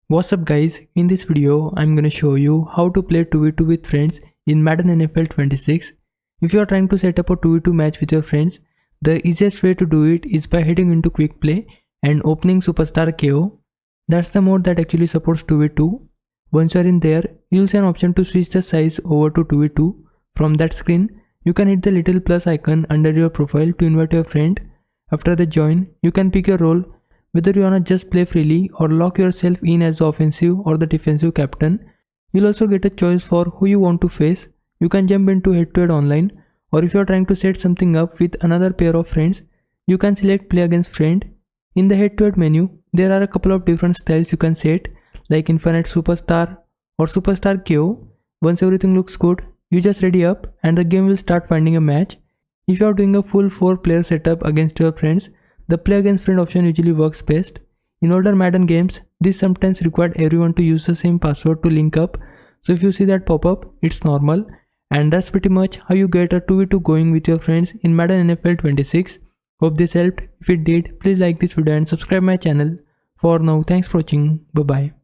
What's up guys, in this video I'm gonna show you how to play 2v2 with friends in Madden NFL 26. If you are trying to set up a 2v2 match with your friends, the easiest way to do it is by heading into quick play and opening Superstar KO. That's the mode that actually supports 2v2. Once you are in there, you'll see an option to switch the size over to 2v2. From that screen, you can hit the little plus icon under your profile to invite your friend. After they join, you can pick your role, whether you wanna just play freely or lock yourself in as the offensive or the defensive captain. You'll also get a choice for who you want to face. You can jump into head-to-head online, or if you are trying to set something up with another pair of friends, you can select play against friend. In the head-to-head menu, there are a couple of different styles you can set, like Infinite Superstar or Superstar KO. Once everything looks good, you just ready up and the game will start finding a match. If you are doing a full 4-player setup against your friends, the play against friend option usually works best. In older Madden games, this sometimes required everyone to use the same password to link up, so if you see that pop up, it's normal. And that's pretty much how you get a 2v2 going with your friends in Madden NFL 26. Hope this helped. If it did, please like this video and subscribe my channel. For now, thanks for watching. Bye bye.